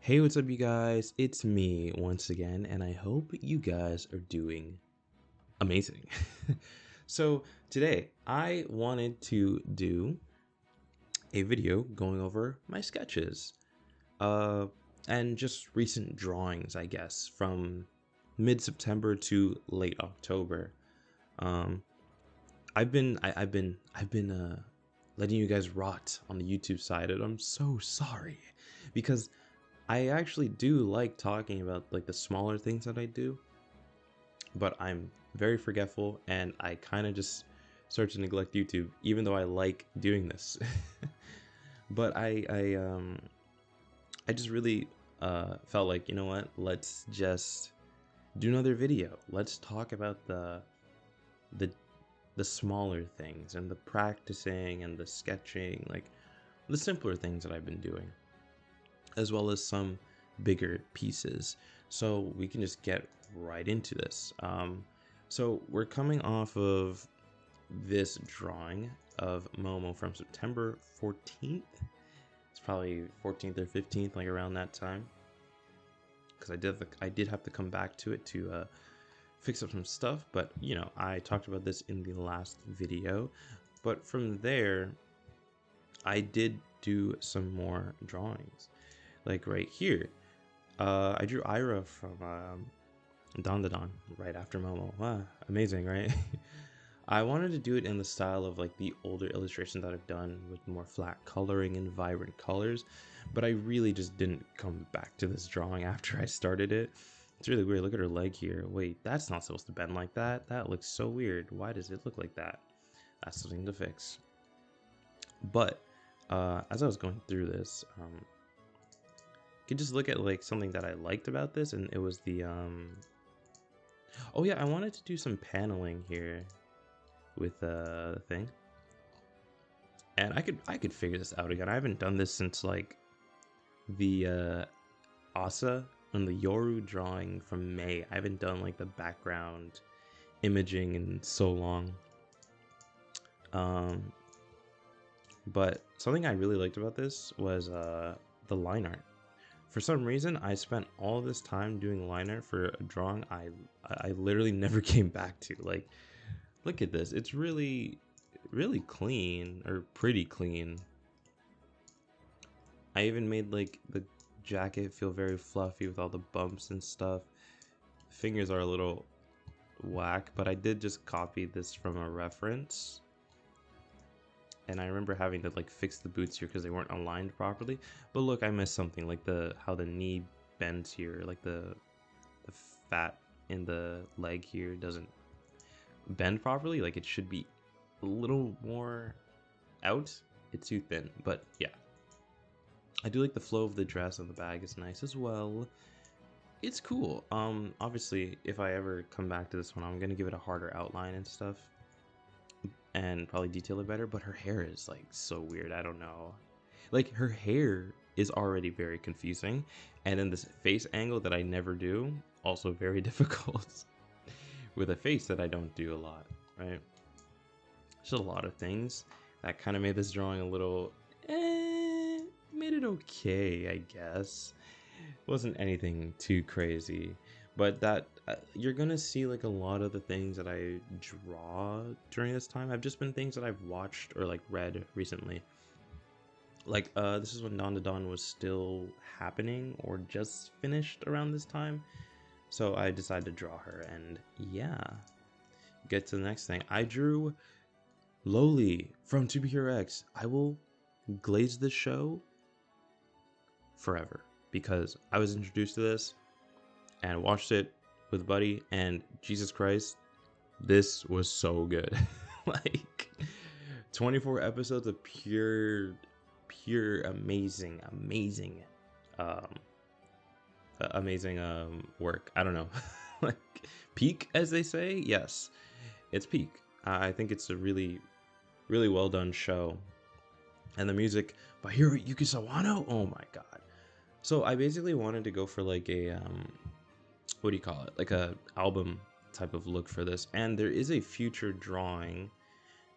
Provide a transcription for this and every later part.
Hey, what's up, you guys? It's me once again, and I hope you guys are doing amazing. So, today I wanted to do a video going over my sketches uh, and just recent drawings, I guess, from mid September to late October. Um, I've been letting you guys rot on the YouTube side, and I'm so sorry because I actually do like talking about like the smaller things that I do, but I'm very forgetful and I kind of just start to neglect YouTube, even though I like doing this. But I just really felt like, you know what? Let's just do another video. Let's talk about the the smaller things and the practicing and the sketching, like the simpler things that I've been doing, as well as some bigger pieces. So we can just get right into this. So we're coming off of this drawing of Momo from September 14th. It's probably 14th or 15th, like around that time, because I did have to come back to it to fix up some stuff. But you know, I talked about this in the last video. But from there, I did do some more drawings. Like right here, I drew Aira from Don right after Momo. Wow, amazing, right? I wanted to do it in the style of like the older illustrations that I've done with more flat coloring and vibrant colors, but I really just didn't come back to this drawing after I started it. It's really weird. Look at her leg here. Wait, that's not supposed to bend like that. That looks so weird. Why does it look like that? That's something to fix. But as I was going through this, could just look at like something that I liked about this, and it was the oh yeah, I wanted to do some paneling here with the thing, and I could figure this out again. I haven't done this since like the Asa and the Yoru drawing from May. I haven't done like the background imaging in so long. But something I really liked about this was the line art. For some reason, I spent all this time doing line art for a drawing I literally never came back to. Like, look at this. It's really clean, or pretty clean. I even made like the jacket feel very fluffy with all the bumps and stuff. Fingers are a little whack, but I did just copy this from a reference. And I remember having to like fix the boots here because they weren't aligned properly. But look, I missed something, like how the knee bends here, like the fat in the leg here doesn't bend properly. Like it should be a little more out. It's too thin. But yeah, I do like the flow of the dress, and the bag is nice as well. It's cool. Obviously, if I ever come back to this one, I'm gonna give it a harder outline and stuff, and probably detail it better. But her hair is like so weird. I don't know. Like her hair is already very confusing, and then this face angle that I never do, also very difficult with a face that I don't do a lot, right? Just a lot of things that kind of made this drawing a little made it okay, I guess. Wasn't anything too crazy, but that you're gonna see like a lot of the things that I draw during this time have just been things that I've watched or like read recently. Like this is when Dawn was still happening or just finished around this time, so I decided to draw her. And yeah, get to the next thing. I drew Lowly from To Be Hero X. I will glaze this show forever because I was introduced to this and watched it with a buddy, and Jesus Christ, this was so good. Like 24 episodes of pure amazing work. I don't know. Like peak, as they say. Yes, it's peak. I think it's a really well done show, and the music by Yuki Sawano, oh my god. So I basically wanted to go for like a what do you call it, like a album type of look for this, and there is a future drawing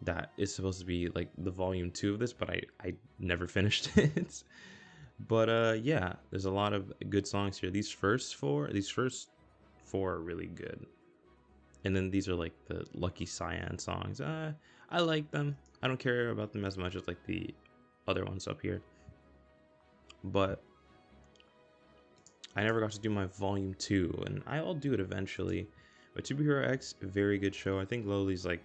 that is supposed to be like the volume 2 of this, but I never finished it. But yeah, there's a lot of good songs here. These first four are really good. And then these are like the Lucky Cyan songs. I like them. I don't care about them as much as like the other ones up here. But I never got to do my volume 2, and I'll do it eventually. But To Be Hero X, very good show. I think Loli's like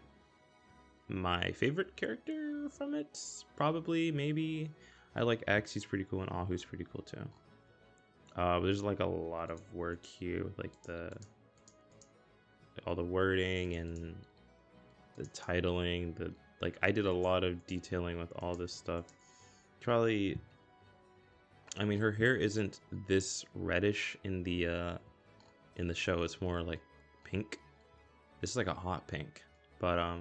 my favorite character from it. Probably, maybe. I like X, he's pretty cool, and Ahu's pretty cool too. But there's like a lot of work here with like all the wording and the titling. Like I did a lot of detailing with all this stuff. Probably, I mean, her hair isn't this reddish in the show. It's more like pink. This is like a hot pink, but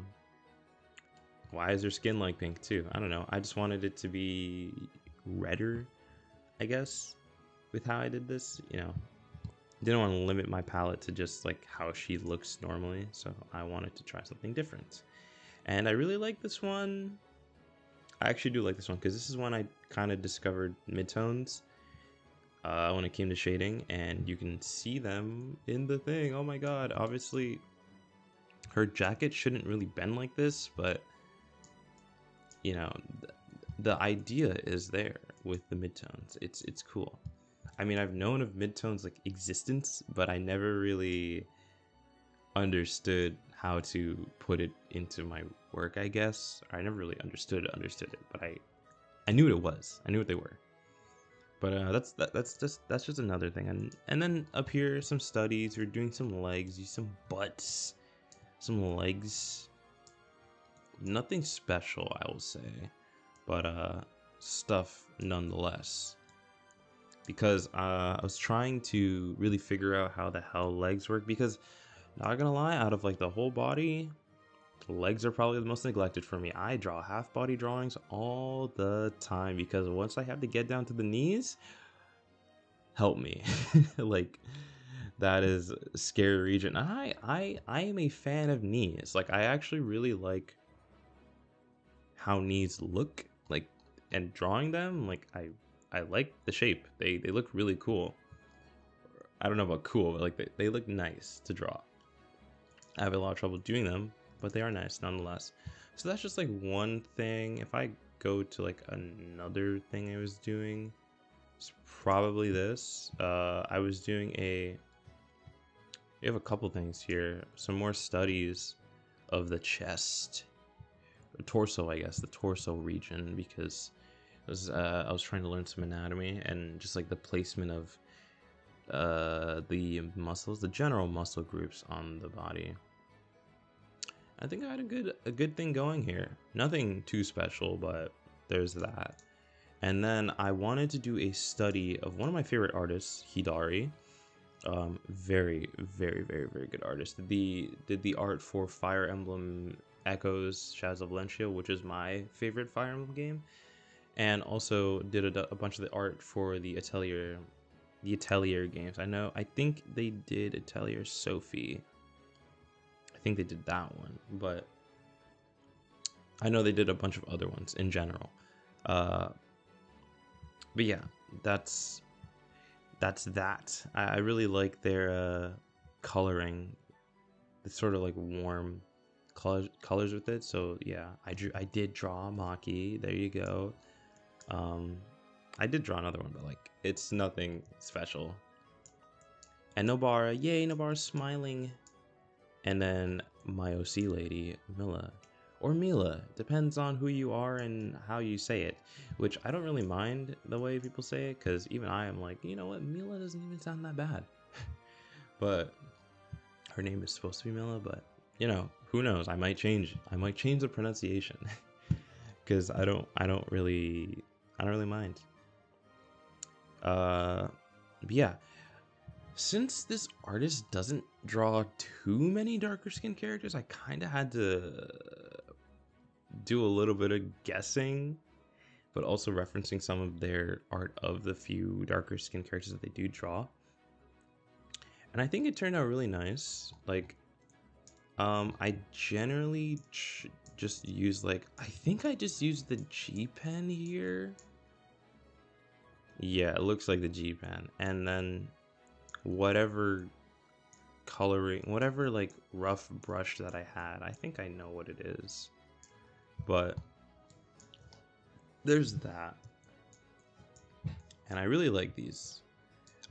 why is her skin like pink too? I don't know. I just wanted it to be redder, I guess, with how I did this. You know, didn't want to limit my palette to just like how she looks normally, so I wanted to try something different. And I really like this one. I actually do like this one because this is when I kind of discovered midtones when it came to shading, and you can see them in the thing. Oh my god, obviously her jacket shouldn't really bend like this, but you know, the idea is there with the midtones. It's cool. I mean, I've known of midtones like existence, but I never really understood how to put it into my work, I guess. I never really understood it, but I knew what it was. I knew what they were. But that's just another thing. And then up here, some studies. We're doing some legs, some butts, some legs. Nothing special, I will say, but stuff nonetheless. Because I was trying to really figure out how the hell legs work. Because not gonna lie, out of like the whole body, legs are probably the most neglected for me. I draw half body drawings all the time because once I have to get down to the knees, help me. Like that is a scary region. I am a fan of knees. Like I actually really like how knees look, like, and drawing them. Like I like the shape. They look really cool. I don't know about cool, but like they look nice to draw. I have a lot of trouble doing them, but they are nice nonetheless. So that's just like one thing. If I go to like another thing I was doing, it's probably this. I was doing we have a couple things here. Some more studies of the chest, or torso, I guess, the torso region, because I was trying to learn some anatomy and just like the placement of the muscles, the general muscle groups on the body. I think I had a good thing going here. Nothing too special, but there's that. And then I wanted to do a study of one of my favorite artists, Hidari. Very, very, very, very good artist. Did the art for Fire Emblem Echoes Shadows of Valencia, which is my favorite Fire Emblem game, and also did a bunch of the art for the Atelier games. I think they did Atelier Sophie. I think they did that one, but I know they did a bunch of other ones in general. But yeah, that's that. I really like their coloring. It's sort of like warm colors with it. So yeah, I did draw Maki. There you go. I did draw another one, but like it's nothing special. And Nobara, yay, Nobara's smiling. And then my OC lady, Mila. Or Mila, depends on who you are and how you say it. Which I don't really mind the way people say it, because even I am like, you know what, Mila doesn't even sound that bad. But her name is supposed to be Mila, but you know, who knows? I might change the pronunciation. Because I don't really mind. But yeah. Since this artist doesn't draw too many darker skinned characters, I kind of had to do a little bit of guessing, but also referencing some of their art of the few darker skinned characters that they do draw. And I think it turned out really nice. Like, I generally just use I think I just used the G pen here. Yeah, it looks like the G-Pen. And then whatever coloring, whatever like rough brush that I had, I think I know what it is. But there's that. And I really like these.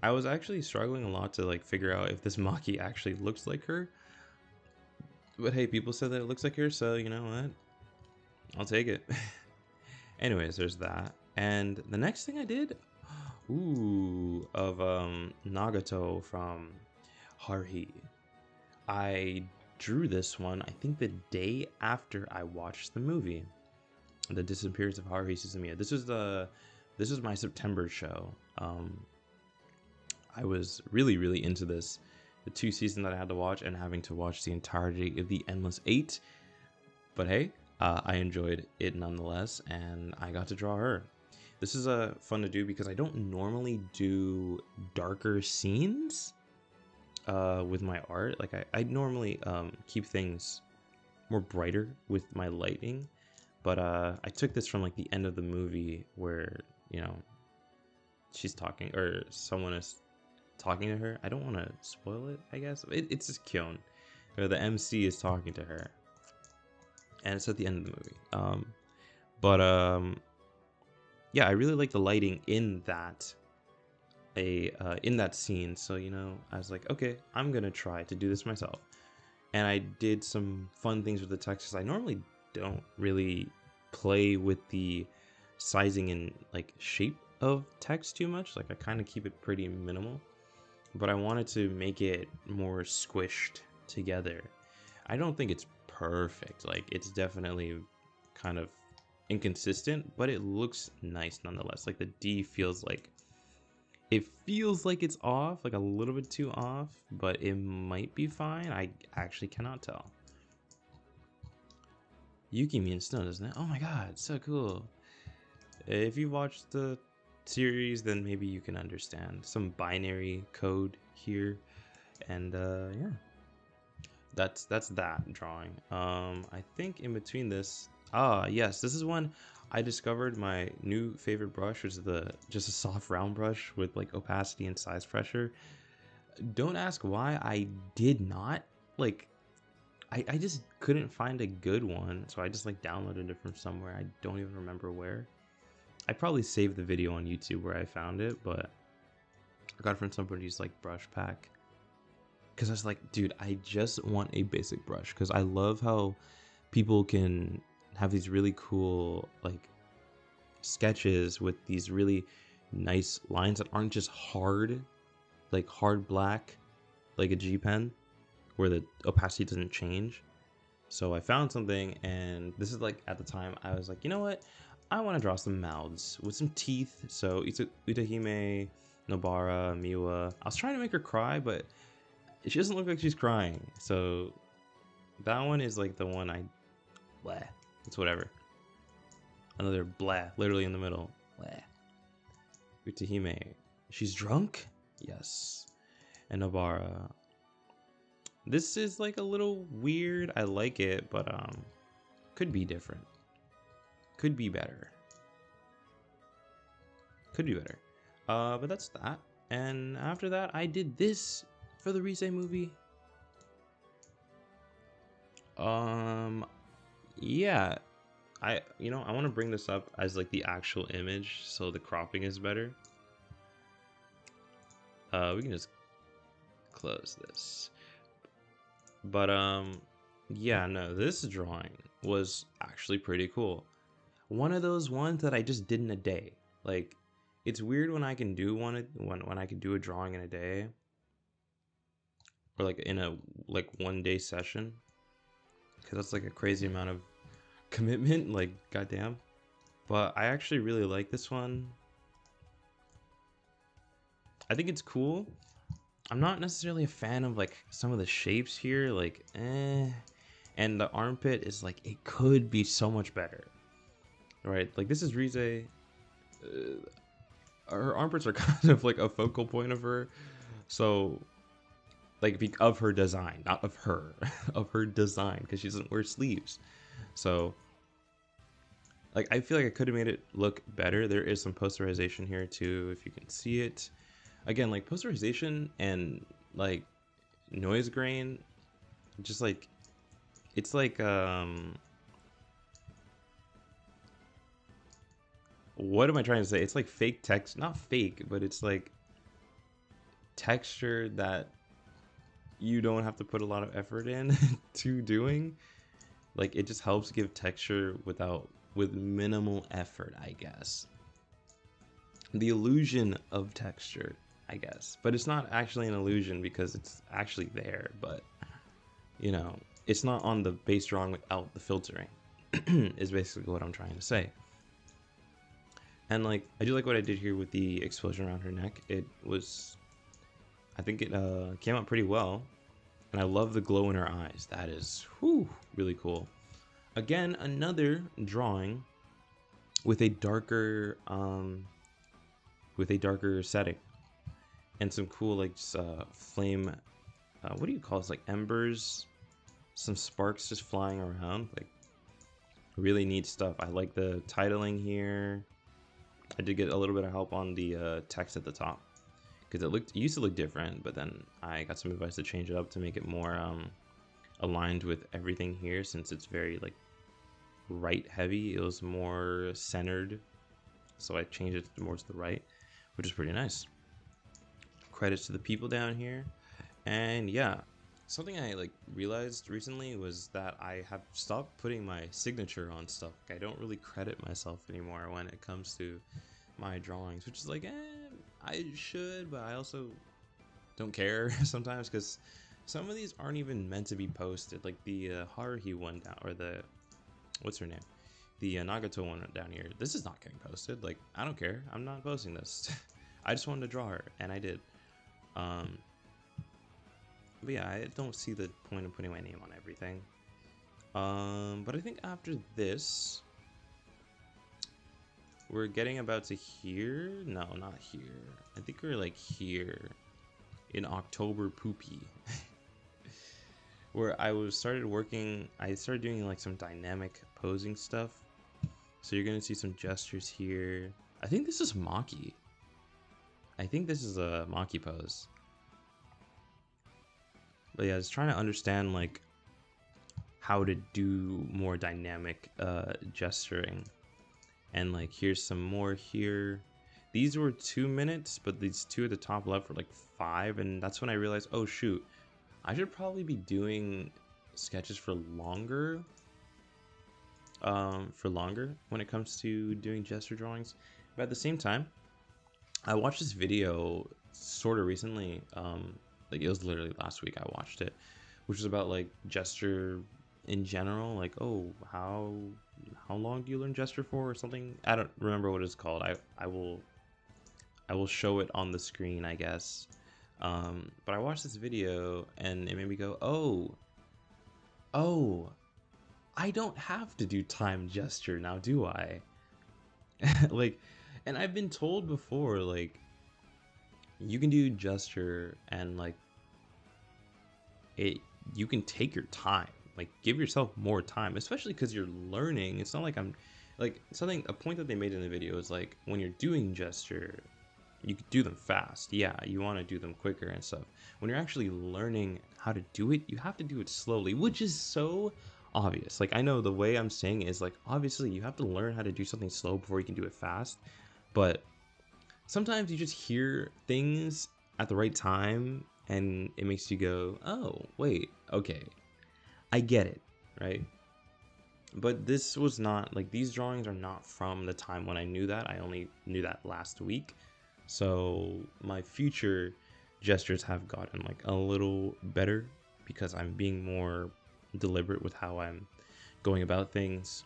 I was actually struggling a lot to like figure out if this Maki actually looks like her. But hey, people said that it looks like her, so you know what? I'll take it. Anyways, there's that. And the next thing I did, ooh, of Nagato from Haruhi. I drew this one, I think the day after I watched the movie, The Disappearance of Haruhi Suzumiya. This was my September show. I was really into this. The 2 seasons that I had to watch and having to watch the entirety of the Endless 8. But hey, I enjoyed it nonetheless, and I got to draw her. This is fun to do because I don't normally do darker scenes with my art. Like I normally keep things more brighter with my lighting, but I took this from like the end of the movie where, you know, she's talking or someone is talking to her. I don't want to spoil it, I guess. It's just Kyon, or the MC is talking to her, and it's at the end of the movie. Yeah, I really like the lighting in that in that scene. So, you know, I was like, okay, I'm gonna try to do this myself, and I did some fun things with the textures. I normally don't really play with the sizing and like shape of text too much. Like I kind of keep it pretty minimal, but I wanted to make it more squished together. I don't think it's perfect. Like it's definitely kind of inconsistent, but it looks nice nonetheless. Like the D feels like it's off, like a little bit too off, but it might be fine. I actually cannot tell. Yuki means snow, doesn't it? Oh my god, so cool. If you watched the series, then maybe you can understand some binary code here. And yeah, that's that drawing. I think in between this, yes, this is when I discovered my new favorite brush, which is just a soft round brush with like opacity and size pressure. Don't ask why I did not like. I just couldn't find a good one, so I just like downloaded it from somewhere. I don't even remember where. I probably saved the video on YouTube where I found it, but I got it from somebody's like brush pack. Because I was like, dude, I just want a basic brush. Because I love how people can have these really cool like sketches with these really nice lines that aren't just hard, like hard black, like a G pen, where the opacity doesn't change. So I found something, and this is like at the time I was like, you know what? I want to draw some mouths with some teeth. So Utahime, Nobara, Miwa. I was trying to make her cry, but she doesn't look like she's crying. So that one is like the one blah. It's whatever. Another blah, literally in the middle. Blah. Utahime. She's drunk? Yes. And Nobara. This is like a little weird. I like it, but could be different. Could be better. Could be better. But that's that. And after that, I did this for the Reze movie. Yeah. I want to bring this up as like the actual image, so the cropping is better. We can just close this. But yeah, no, this drawing was actually pretty cool. One of those ones that I just did in a day. Like, it's weird when I can do when I can do a drawing in a day, or like in a 1 day session, because that's like a crazy amount of commitment. Like, goddamn. But I actually really like this one. I think it's cool. I'm not necessarily a fan of like some of the shapes here, like and the armpit is like, it could be so much better, right? Like this is Reze. Her armpits are kind of like a focal point of her, so like of her design, not of her, of her design, because she doesn't wear sleeves. So Like, I feel like I could have made it look better. There is some posterization here too, if you can see it. Again, like posterization and like noise grain, just like it's like what am I trying to say? It's like fake text, not fake, but it's like texture that you don't have to put a lot of effort in to doing. Like, it just helps give texture with minimal effort, I guess. The illusion of texture, I guess. But it's not actually an illusion because it's actually there, but you know, it's not on the base drawing without the filtering is basically what I'm trying to say. And like, I do like what I did here with the explosion around her neck. It was, I think it came out pretty well. And I love the glow in her eyes. That is, whew, really cool. Again, another drawing with a darker setting and some cool like flame. What do you call this? Like embers, some sparks just flying around. Like, really neat stuff. I like the titling here. I did get a little bit of help on the text at the top because it used to look different, but then I got some advice to change it up to make it more aligned with everything here, since it's very like right heavy. It was more centered, so I changed it more to the right, which is pretty nice. Credits to the people down here. And yeah, something I like realized recently was that I have stopped putting my signature on stuff. Like, I don't really credit myself anymore when it comes to my drawings, which is like, I should, but I also don't care sometimes because some of these aren't even meant to be posted. Like the Haruhi one down, or the, what's her name? The Nagato one down here. This is not getting posted. Like, I don't care. I'm not posting this. I just wanted to draw her, and I did. But yeah, I don't see the point of putting my name on everything. But I think after this, we're getting about to here. No, not here. I think we're like here in October Poopy. Where I started doing like some dynamic posing stuff. So you're gonna see some gestures here. I think this is Maki. I think this is a Maki pose. But yeah, I was trying to understand like how to do more dynamic gesturing. And like, here's some more here. These were 2 minutes, but these two at the top left were like 5, and that's when I realized, oh shoot, I should probably be doing sketches for longer. When it comes to doing gesture drawings. But at the same time, I watched this video sort of recently. Like, it was literally last week I watched it, which was about like gesture in general. Like, oh, how long do you learn gesture for, or something? I don't remember what it's called. I will show it on the screen, I guess. But I watched this video and it made me go, oh, I don't have to do time gesture now, do I? Like, and I've been told before, like, you can do gesture and like you can take your time, like give yourself more time, especially because you're learning. It's not like I'm like a point that they made in the video is like, when you're doing gesture, you could do them fast. Yeah, you want to do them quicker and stuff. When you're actually learning how to do it, you have to do it slowly, which is so obvious. Like, I know the way I'm saying it is like, obviously you have to learn how to do something slow before you can do it fast, but sometimes you just hear things at the right time and it makes you go, oh wait, okay, I get it, right? But this was not like, these drawings are not from the time when I knew that. I only knew that last week, so my future gestures have gotten like a little better because I'm being more deliberate with how I'm going about things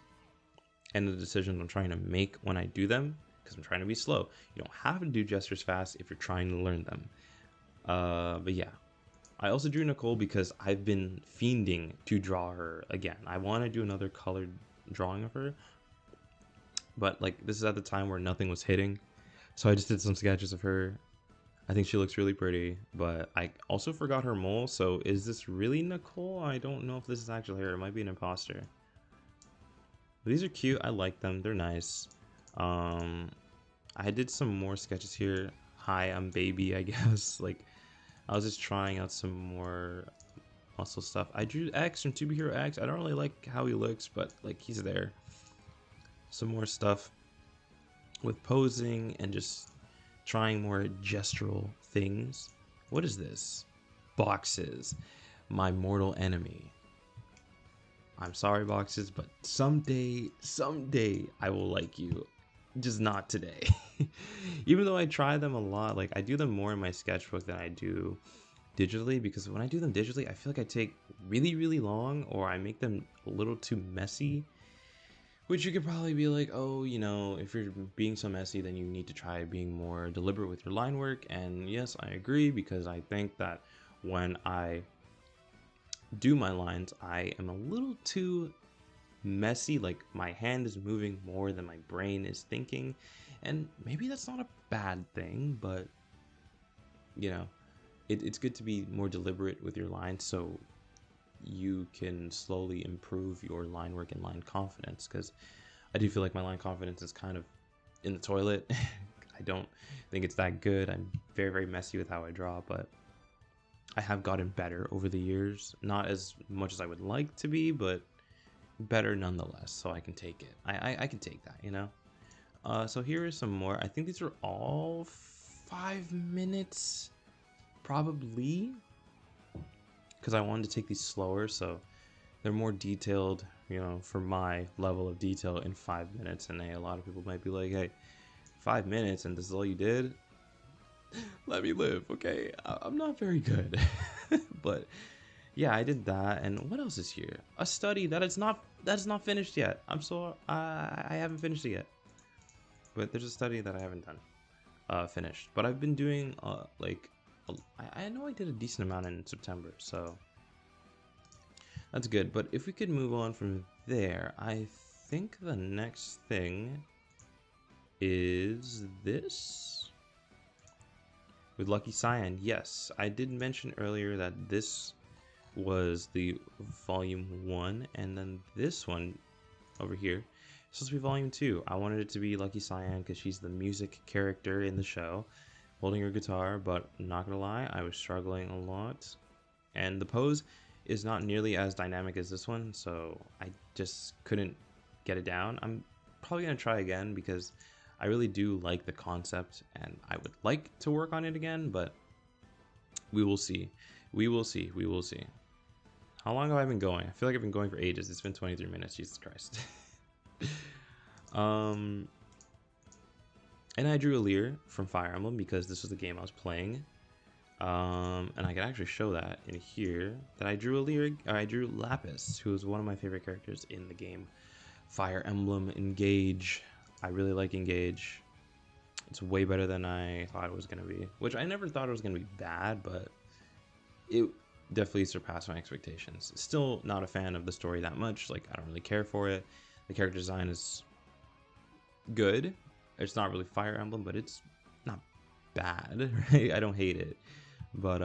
and the decisions I'm trying to make when I do them, because I'm trying to be slow. You don't have to do gestures fast if you're trying to learn them. But yeah, I also drew Nicole because I've been fiending to draw her again. I want to do another colored drawing of her, but like, this is at the time where nothing was hitting, so I just did some sketches of her. I think she looks really pretty, but I also forgot her mole. So is this really Nicole? I don't know if this is actually her. It might be an imposter. these are cute. I like them. They're nice. I did some more sketches here. Hi, I'm baby, I guess. Like, I was just trying out some more muscle stuff. I drew X from To Be Hero X. I don't really like how he looks, but like he's there. Some more stuff with posing and just trying more gestural things. What is this? Boxes, my mortal enemy. I'm sorry, Boxes, but someday I will like you. Just not today. Even though I try them a lot, like I do them more in my sketchbook than I do digitally, because when I do them digitally, I feel like I take really long, or I make them a little too messy. Which you could probably be like, oh, you know, if you're being so messy, then you need to try being more deliberate with your line work. And yes, I agree, because I think that when I do my lines, I am a little too messy. Like my hand is moving more than my brain is thinking. And maybe that's not a bad thing, but, you know, it's good to be more deliberate with your lines, so you can slowly improve your line work and line confidence, because I do feel like my line confidence is kind of in the toilet. I don't think it's that good. I'm very messy with how I draw, but I have gotten better over the years. Not as much as I would like to be, but better nonetheless, so I can take it. I can take that, you know? So here is some more. I think these are all 5 minutes, probably, because I wanted to take these slower, so they're more detailed, you know, for my level of detail in 5 minutes. And a lot of people might be like, hey, 5 minutes and this is all you did? Let me live, okay? I'm not very good. But yeah, I did that. And what else is here? A study that is not finished yet. I haven't finished it yet. But there's a study that I haven't done finished. But I've been doing like, I know I did a decent amount in September, so that's good. But if we could move on from there, I think the next thing is this with Lucky Cyan. Yes, I did mention earlier that this was the volume 1, and then this one over here is supposed to be volume 2. I wanted it to be Lucky Cyan because she's the music character in the show, holding her guitar, but I'm not gonna lie, I was struggling a lot, and the pose is not nearly as dynamic as this one, so I just couldn't get it down. I'm probably gonna try again because I really do like the concept and I would like to work on it again, but we will see. We will see. How long have I been going? I feel like I've been going for ages. It's been 23 minutes. Jesus Christ. And I drew Alear from Fire Emblem because this was the game I was playing. And I can actually show that in here that I drew Alear. I drew Lapis, who is one of my favorite characters in the game Fire Emblem Engage. I really like Engage. It's way better than I thought it was going to be, which I never thought it was going to be bad, but it definitely surpassed my expectations. Still not a fan of the story that much. Like, I don't really care for it. The character design is good. It's not really Fire Emblem, but it's not bad, right? I don't hate it. But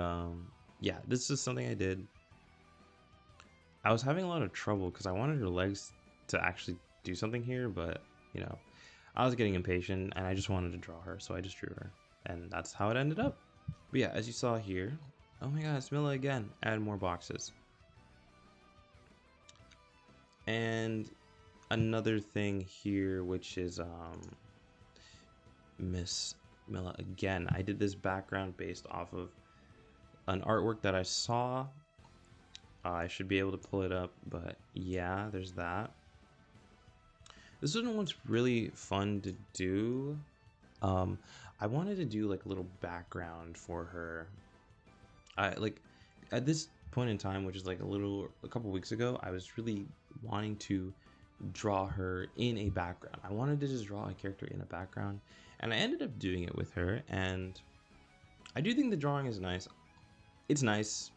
yeah, this is something I did. I was having a lot of trouble because I wanted her legs to actually do something here, but you know, I was getting impatient and I just wanted to draw her, so I just drew her, and that's how it ended up. But yeah, as you saw here, oh my god, it's Mila again. Add more boxes. And another thing here, which is Miss Mila again. I did this background based off of an artwork that I saw. I should be able to pull it up, but yeah, there's that. This one was really fun to do. I wanted to do like a little background for her. Like at this point in time, which is like a couple weeks ago, I was really wanting to draw her in a background. I wanted to just draw a character in a background, and I ended up doing it with her, and I do think the drawing is nice. It's nice.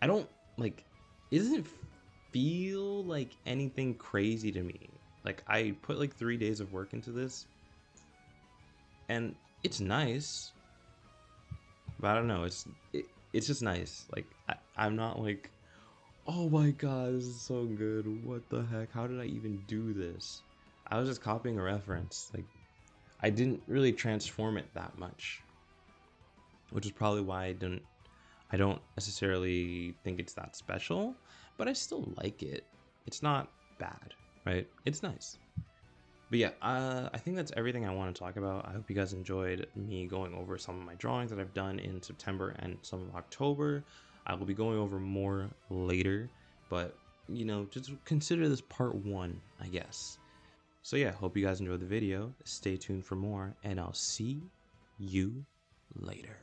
I don't like, it doesn't feel like anything crazy to me. Like, I put like 3 days of work into this, and it's nice, but I don't know, it's just nice. Like, I'm not like, Oh my god, this is so good. What the heck? How did I even do this? I was just copying a reference. Like, I didn't really transform it that much, which is probably why I don't necessarily think it's that special, but I still like it. It's not bad, right? It's nice. But yeah, I think that's everything I want to talk about. I hope you guys enjoyed me going over some of my drawings that I've done in September and some of October. I will be going over more later, but you know, just consider this part 1, I guess. So yeah, hope you guys enjoyed the video. Stay tuned for more, and I'll see you later.